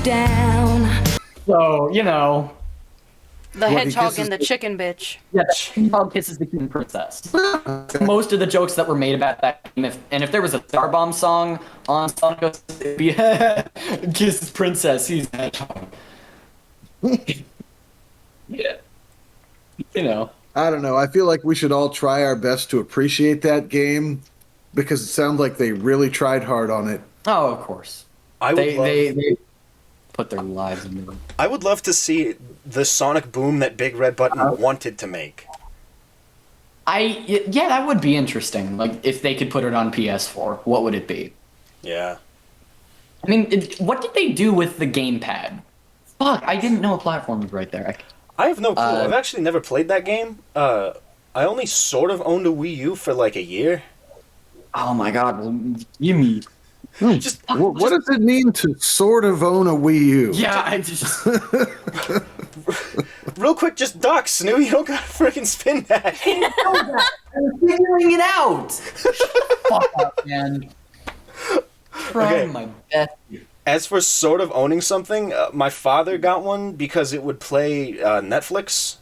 down. So, you know, The hedgehog kisses and the chicken bitch. yeah, the hedgehog kisses the king princess. Most of the jokes that were made about that game, if there was a Starbomb song on Sonic, it'd be kisses princess, he's a hedgehog. Yeah. You know. I don't know. I feel like we should all try our best to appreciate that game because it sounds like they really tried hard on it. Oh, of course. They put their lives into it. I would love to see the Sonic Boom that Big Red Button wanted to make. Yeah, that would be interesting. Like, if they could put it on PS4, what would it be? Yeah. I mean, what did they do with the gamepad? Fuck, I didn't know a platform was right there. I have no clue. I've actually never played that game. I only sort of owned a Wii U for like a year. Oh my god, you mean? What does it mean to sort of own a Wii U? Yeah, I just... Real quick, just duck, Snoo. You don't gotta freaking spin that. I'm figuring it out! Fuck up, man. Trying my best. As for sort of owning something, my father got one because it would play Netflix.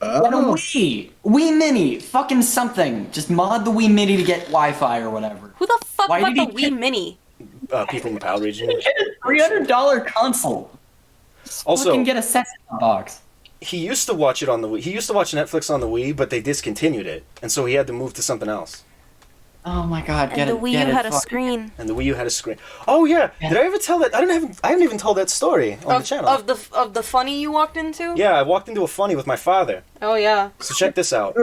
Get a Wii! Wii Mini! Fucking something! Just mod the Wii Mini to get Wi-Fi or whatever. Who the fuck Why bought did the he Wii Mini? People in the PAL region. Get a $300 console! Also, Fucking get a set box. he used to watch it on the Wii. He used to watch Netflix on the Wii, but they discontinued it, and so he had to move to something else. Oh my god, And the Wii U had a screen. And the Wii U had a screen. Oh yeah, did I ever tell that? I haven't even told that story on the channel. Of the funny you walked into? Yeah, I walked into a funny with my father. Oh yeah. So check this out.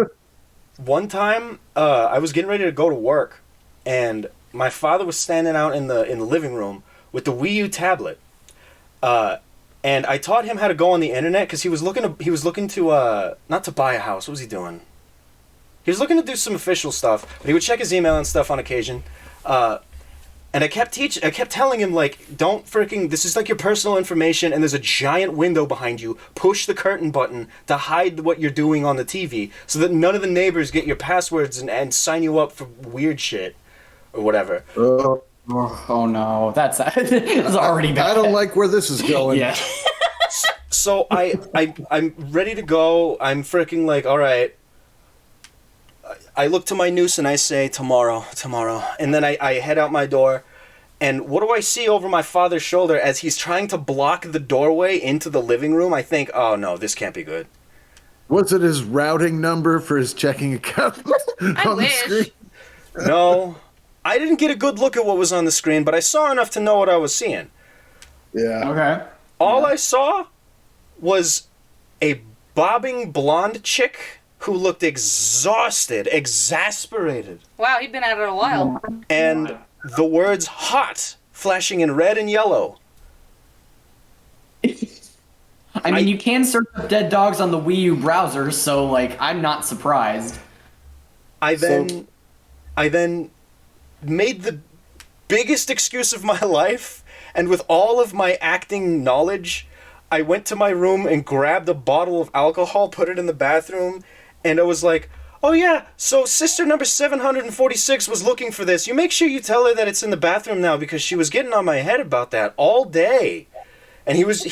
One time, I was getting ready to go to work, and my father was standing out in the living room with the Wii U tablet. And I taught him how to go on the internet because he was looking to not to buy a house. What was he doing? He was looking to do some official stuff, but he would check his email and stuff on occasion. And I kept telling him, like, don't freaking, this is like your personal information, and there's a giant window behind you. Push the curtain button to hide what you're doing on the TV, so that none of the neighbors get your passwords and sign you up for weird shit or whatever. Oh no, that's already bad. I don't like where this is going. Yeah. So I'm ready to go. I'm freaking like, all right. I look to my noose and I say, tomorrow. And then I head out my door. And what do I see over my father's shoulder as he's trying to block the doorway into the living room? I think, oh no, this can't be good. Was it his routing number for his checking account I on the wish. screen? No, I didn't get a good look at what was on the screen, but I saw enough to know what I was seeing. Yeah. Okay. All I saw was a bobbing blonde chick who looked exhausted, exasperated. Wow, he'd been at it a while. And the words hot flashing in red and yellow. I mean, you can search up dead dogs on the Wii U browser, so, like, I'm not surprised. I then made the biggest excuse of my life, and with all of my acting knowledge, I went to my room and grabbed a bottle of alcohol, put it in the bathroom, and I was like, oh yeah, so sister number 746 was looking for this. You make sure you tell her that it's in the bathroom now, because she was getting on my head about that all day. And he with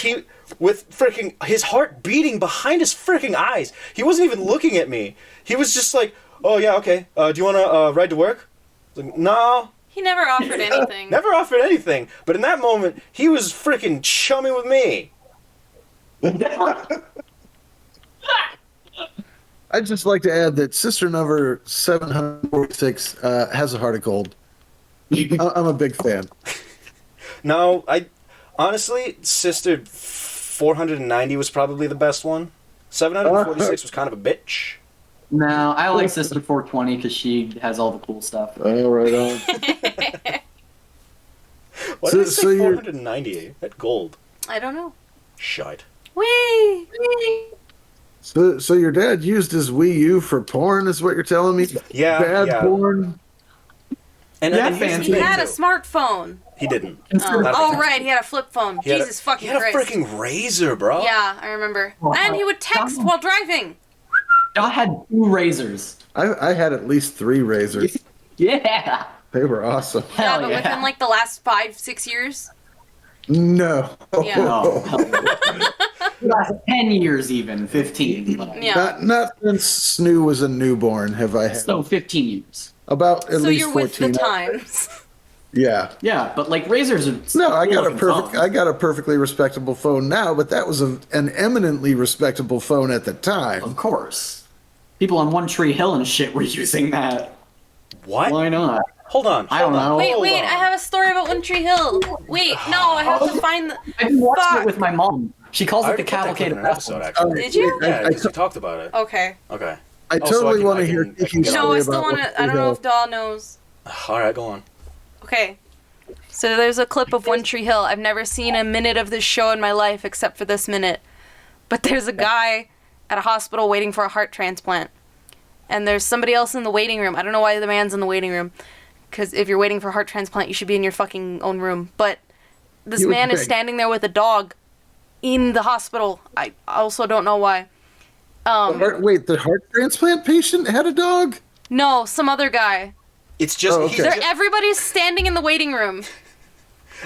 freaking, his heart beating behind his freaking eyes. He wasn't even looking at me. He was just like, oh yeah, okay, do you want to ride to work? I was like, no. He never offered anything. Never offered anything. But in that moment, he was freaking chummy with me. I'd just like to add that sister number 746 has a heart of gold. I'm a big fan. No, honestly, sister 490 was probably the best one. 746 was kind of a bitch. No, I like Sister 420 because she has all the cool stuff. Oh, right on. Why did I say 490? That gold. I don't know. Shite. Whee! So your dad used his Wii U for porn, is what you're telling me? Yeah, Bad yeah. porn? And Yeah, here's the fancy. He thing, had a too. smartphone. He didn't. Oh, right, he had a flip phone. He had Jesus fucking He had Christ. a freaking razor, bro. Yeah, I remember. And he would text while driving. I had 2 razors. I had at least 3 razors. Yeah. They were awesome. Yeah, Hell but yeah. within like the last 5-6 years. No. Yeah. No, hell no. 10 years even, 15. Yeah. Not since Snoo was a newborn have I had. So 15 years. About at So least you're 14. with the times. Yeah. Yeah, but like razors are. No, I got a cool-looking perfect. phones. I got a perfectly respectable phone now, but that was an eminently respectable phone at the time. Of course. People on One Tree Hill and shit were using that. What? Why not? Hold on. I don't know. Wait, Hold wait, on. I have a story about One Tree Hill. Wait, no, I have to find the... I've been watching Fuck. it with my mom. She calls I it the already put that clip Cavalcade in of an episode, Wrestling. actually. Did you? Yeah, I, because we talked about it. Okay. Okay. I Oh, so totally I want to can- hear I can Kiki's get No, story I still about want One to... I don't Tree know Hill. if Daw knows. All right, go on. Okay. So there's a clip of One Tree Hill. I've never seen a minute of this show in my life except for this minute. But there's a guy at a hospital waiting for a heart transplant. And there's somebody else in the waiting room. I don't know why the man's in the waiting room. Because if you're waiting for a heart transplant, you should be in your fucking own room. But this You would man is think. standing there with a dog in the hospital. I also don't know why. Wait, the heart transplant patient had a dog? No, some other guy. It's just, Oh, he's okay. just- Everybody's standing in the waiting room.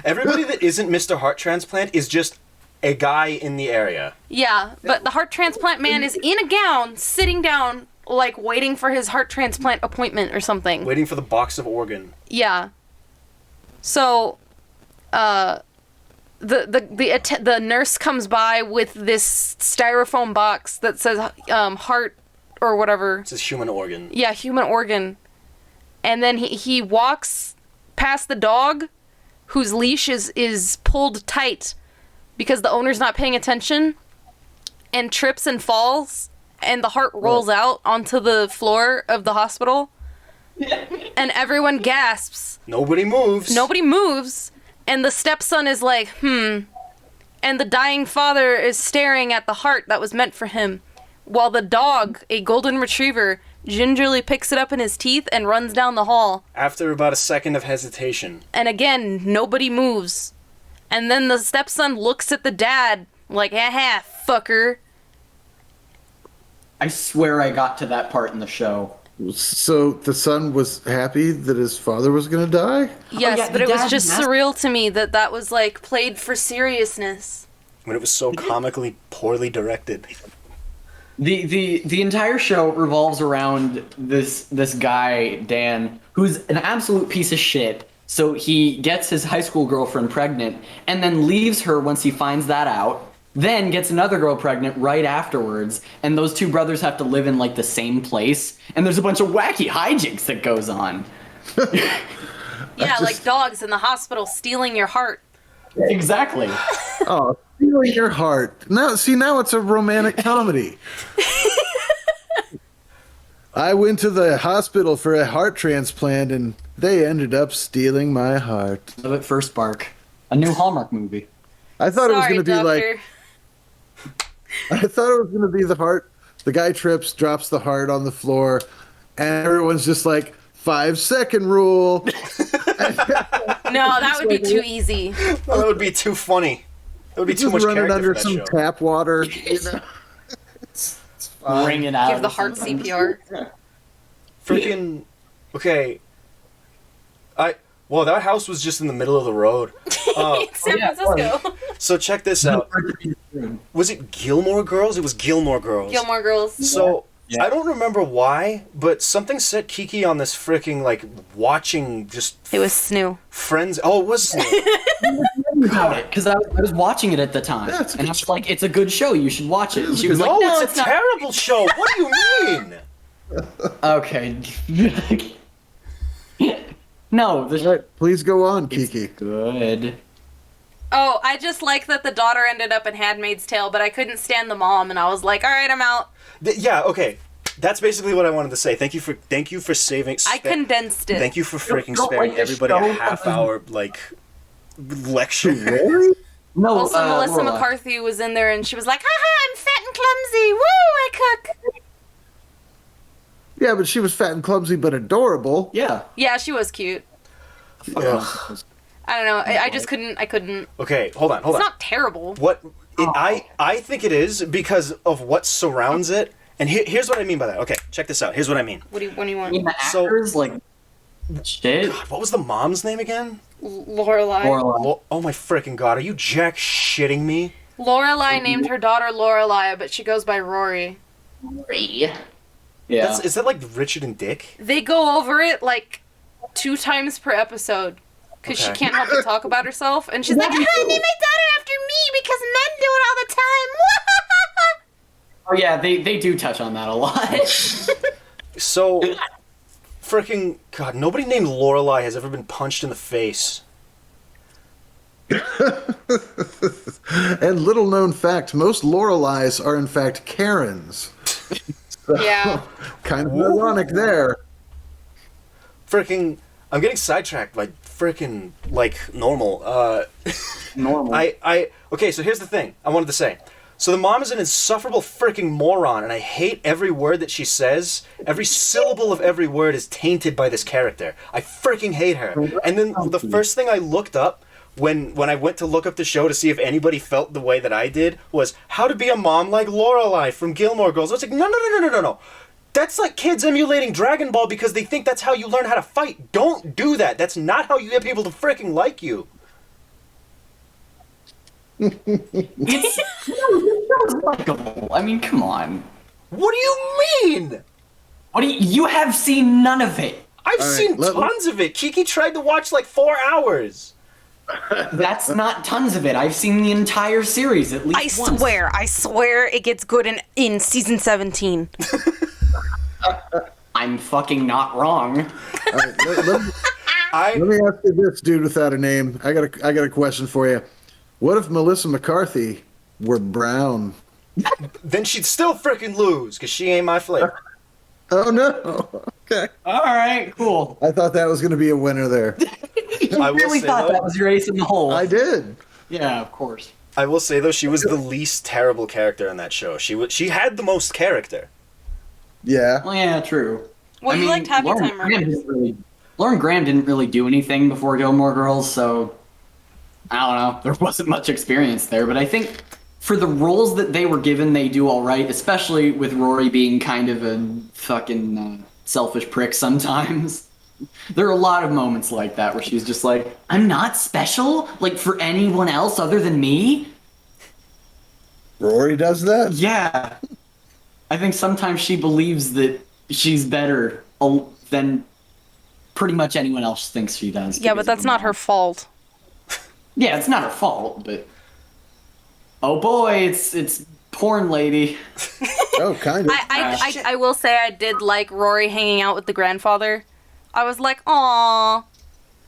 everybody that isn't Mr. Heart Transplant is just a guy in the area. Yeah, but the heart transplant man is in a gown, sitting down, like waiting for his heart transplant appointment or something. Waiting for the box of organ. Yeah. So, the nurse comes by with this styrofoam box that says heart or whatever. It's his human organ. Yeah, human organ. And then he walks past the dog, whose leash is pulled tight because the owner's not paying attention, and trips and falls, and the heart rolls out onto the floor of the hospital. And everyone gasps. Nobody moves. Nobody moves, and the stepson is like, and the dying father is staring at the heart that was meant for him, while the dog, a golden retriever, gingerly picks it up in his teeth and runs down the hall. After about a second of hesitation. And again, nobody moves. And then the stepson looks at the dad like, ha, fucker. I swear I got to that part in the show. So the son was happy that his father was going to die? Yes, yeah, but the it was dad just messed- surreal to me that was like played for seriousness. When it was so comically poorly directed. The entire show revolves around this guy, Dan, who's an absolute piece of shit. So he gets his high school girlfriend pregnant and then leaves her once he finds that out. Then gets another girl pregnant right afterwards, and those two brothers have to live in like the same place, and there's a bunch of wacky hijinks that goes on. Yeah, like dogs in the hospital stealing your heart. Exactly. Oh, stealing your heart. Now it's a romantic comedy. I went to the hospital for a heart transplant and they ended up stealing my heart. Love at First Spark, a new Hallmark movie. I thought it was Sorry, going to be doctor. like I thought it was going to be the heart. The guy trips, drops the heart on the floor, and everyone's just like 5-second rule. No, that would be too easy. Well, that would be too funny. That would be too Just much running character under for that some show. tap water. You know? It's fine. Ring it out. Give the heart CPR. Freaking. Okay. Well, that house was just in the middle of the road. San yeah, Francisco. So check this out. Was it Gilmore Girls? It was Gilmore Girls. Gilmore Girls. So Yeah. I don't remember why, but something set Kiki on this freaking like watching just It was Snoo. Friends. Oh, it was. about it because I was watching it at the time, Yeah, it's a and good I was like, "It's a good show. You should watch it." And she was like, No, "No, it's it's a not." terrible show. What do you mean? Okay. No, the All right, please go on, Kiki. good. Oh, I just like that the daughter ended up in Handmaid's Tale, but I couldn't stand the mom, and I was like, all right, I'm out. Yeah. Okay. That's basically what I wanted to say. Thank you for saving. I condensed it. Thank you for freaking don't sparing like this everybody a show? half-hour like lecture. Really? No, Also, Melissa Laura. McCarthy was in there, and she was like, haha, I'm fat and clumsy. Woo, I cook. Yeah, but she was fat and clumsy, but adorable. Yeah. Yeah, she was cute. Ugh. I don't know. I just couldn't. I couldn't. Okay, hold on. It's not terrible. What I think it is because of what surrounds it. And here's what I mean by that. Okay, check this out. Here's what I mean. What do you want? I mean, the So- actors like shit. What was the mom's name again? Lorelai. Lorelai. Oh my freaking god! Are you jack shitting me? Lorelai named her daughter Lorelai, but she goes by Rory. Yeah. Is that like Richard and Dick? They go over it like 2 times per episode because she Okay. can't help but talk about herself, and she's like, "I named my daughter after me because men do it all the time." Oh yeah, they do touch on that a lot. So, freaking god! Nobody named Lorelai has ever been punched in the face. And little known fact, most Loreleis are in fact Karens. So, Yeah. kind of ironic there. Freaking, I'm getting sidetracked by freaking like normal. Normal. Okay, so here's the thing I wanted to say. So the mom is an insufferable freaking moron, and I hate every word that she says. Every syllable of every word is tainted by this character. I freaking hate her. And then the first thing I looked up when I went to look up the show to see if anybody felt the way that I did was how to be a mom like Lorelai from Gilmore Girls. I was like, no. That's like kids emulating Dragon Ball because they think that's how you learn how to fight. Don't do that. That's not how you get people to freaking like you. It's likable. I mean, come on. What do you mean? What do you have seen none of it? I've All right, seen let- tons of it. Kiki tried to watch like 4 hours. That's not tons of it. I've seen the entire series at least once. I swear it gets good in season 17. I'm fucking not wrong. All right, let me ask you this, dude without a name. I got a question for you. What if Melissa McCarthy were brown? Then she'd still freaking lose because she ain't my flavor. Oh no. Okay. All right, cool. I thought that was going to be a winner there. You I will really say, thought though- that was your ace in the hole. I did. Yeah, of course. I will say though, she was the least terrible character in that show. She had the most character. Yeah. Well, yeah, true. Well, you liked Happy Lauren Time Graham Murders. didn't really- Lauren Graham didn't really do anything before Gilmore Girls, so I don't know. There wasn't much experience there, but I think for the roles that they were given, they do all right. Especially with Rory being kind of a fucking selfish prick sometimes. There are a lot of moments like that where she's just like, "I'm not special, like for anyone else other than me." Rory does that? Yeah. I think sometimes she believes that she's better than pretty much anyone else thinks she does. Yeah, because but that's of not mom. her fault. Yeah, it's not her fault, but oh boy, it's porn lady. Oh, kind of. I will say I did like Rory hanging out with the grandfather. I was like, aww.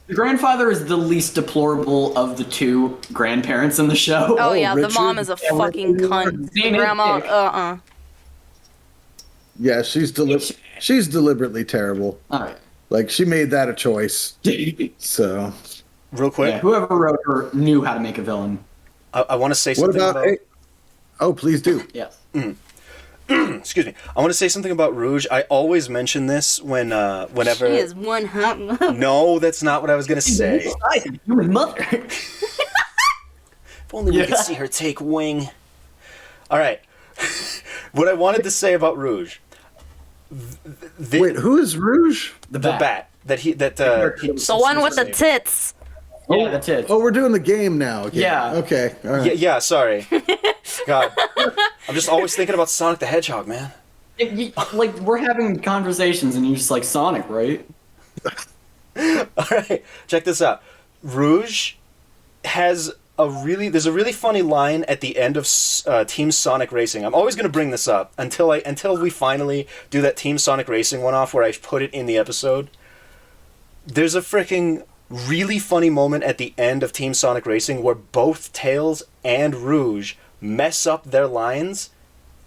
The grandfather is the least deplorable of the two grandparents in the show. Oh, yeah, the Richard. mom is a fucking cunt. The Name is grandma, Dick. Yeah, she's deliberately terrible. All right. Like she made that a choice. So, Real quick, Yeah, whoever wrote her knew how to make a villain. I want to say what something about? Oh, please do. Yes. excuse me. I want to say something about Rouge. I always mention this whenever. She is one hot mom. No, that's not what I was gonna say. Human mother. If only we could see her take wing. All right. What I wanted to say about Rouge. Wait, who is Rouge? The bat that he. The one with the tits. Yeah, that's it. Oh, we're doing the game now. Okay. Yeah. Okay. All right. Yeah, sorry. God, I'm just always thinking about Sonic the Hedgehog, man. Like we're having conversations and you're just like Sonic, right? All right, check this out. Rouge has there's a really funny line at the end of Team Sonic Racing. I'm always going to bring this up until we finally do that Team Sonic Racing one off where I put it in the episode. There's a freaking really funny moment at the end of Team Sonic Racing where both Tails and Rouge mess up their lines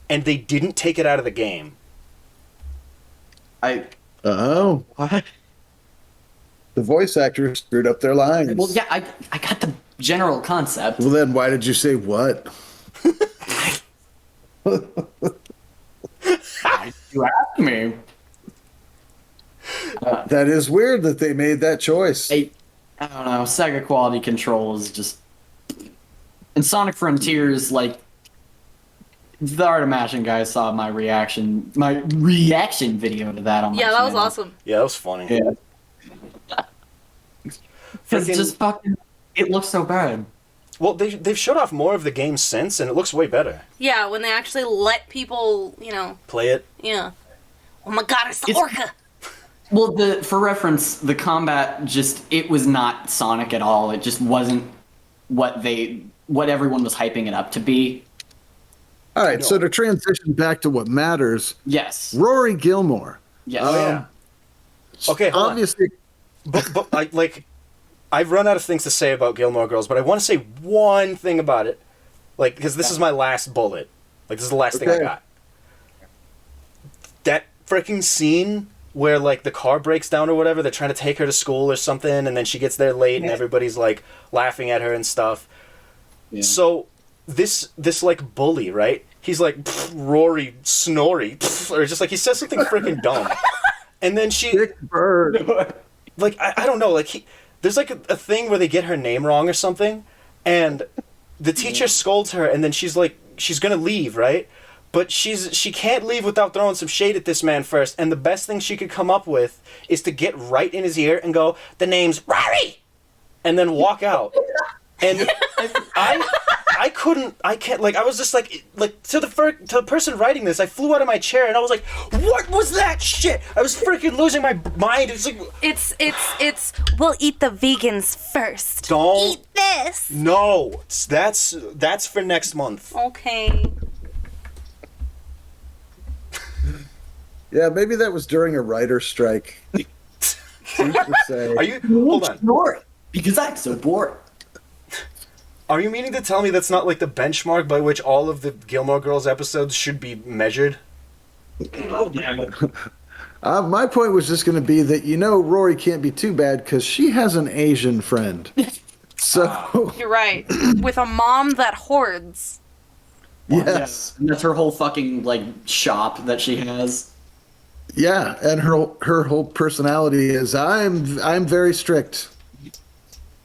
and they didn't take it out of the game. Oh, What? the voice actors screwed up their lines. Well, yeah, I got the general concept. Well, then why did you say what? You asked me. That is weird that they made that choice. I don't know. Sega quality control is just. In Sonic Frontiers, like the Art of Mashing guys saw my reaction video to that on my Yeah, that was channel. awesome. Yeah, that was funny. Yeah. Because freaking just fucking, it looks so bad. well, they've showed off more of the game since, and it looks way better. Yeah, when they actually let people, Play it. yeah. Oh my god, it's the It's- orca! Well, for reference, the combat it was not Sonic at all. It just wasn't what everyone was hyping it up to be. All right, so to transition back to what matters, Yes. Rory Gilmore. Yes. Oh yeah. Okay, hold on. Obviously, But I've run out of things to say about Gilmore Girls, but I want to say one thing about it, because this is my last bullet. This is the last thing I Okay. got. That freaking scene where the car breaks down or whatever, they're trying to take her to school or something, and then she gets there late, and everybody's laughing at her and stuff. Yeah. So this bully, right? He's like, "Pfft, Rory Snorri," pfft, or just he says something freaking dumb, and then she. Dick Bird. I don't know, there's a thing where they get her name wrong or something, and the teacher scolds her, and then she's gonna leave, right? But she can't leave without throwing some shade at this man first, and the best thing she could come up with is to get right in his ear and go, "The name's Rory!" and then walk out. And I was just to the person writing this, I flew out of my chair and I was like, what was that shit? I was freaking losing my mind. It's like, It's we'll eat the vegans first. Don't- Eat this! no, that's for next month. Okay. Yeah, maybe that was during a writer's strike. Who's to say? Are you, hold on, Boring. Because I'm so bored. are you meaning to tell me that's not the benchmark by which all of the Gilmore Girls episodes should be measured? Oh, damn it. My point was just going to be that Rory can't be too bad because she has an Asian friend. So You're right. With a mom that hoards. yes, And that's her whole fucking shop that she has. yeah, and her whole personality is I'm very strict.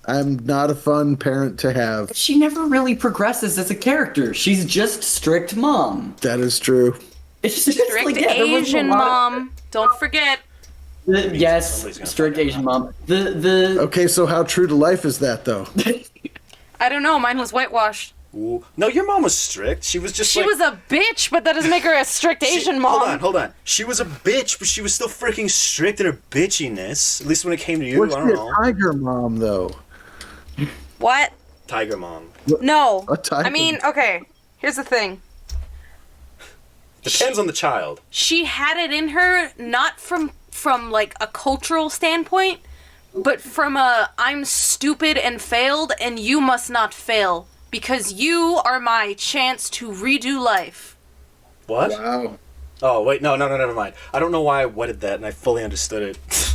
I'm not a fun parent to have. She never really progresses as a character. She's just strict mom. That is true. It's just Strict there wasn't Asian a lot- mom. Don't forget. Yes, Somebody's gonna strict find Asian mom. The Okay, so how true to life is that though? I don't know. Mine was whitewashed. Ooh. No, your mom was strict. She was just She was a bitch, but that doesn't make her a strict Asian mom. Hold on. She was a bitch, but she was still freaking strict in her bitchiness. At least when it came to you, Was I she don't a know. tiger mom though? What? Tiger mom. No. A tiger. I mean, okay. Here's the thing. Depends on the child. She had it in her, not from a cultural standpoint, but from a I'm stupid and failed, and you must not fail because you are my chance to redo life. What? Wow. Oh, wait, no, never mind. I don't know why I wedded that, and I fully understood it.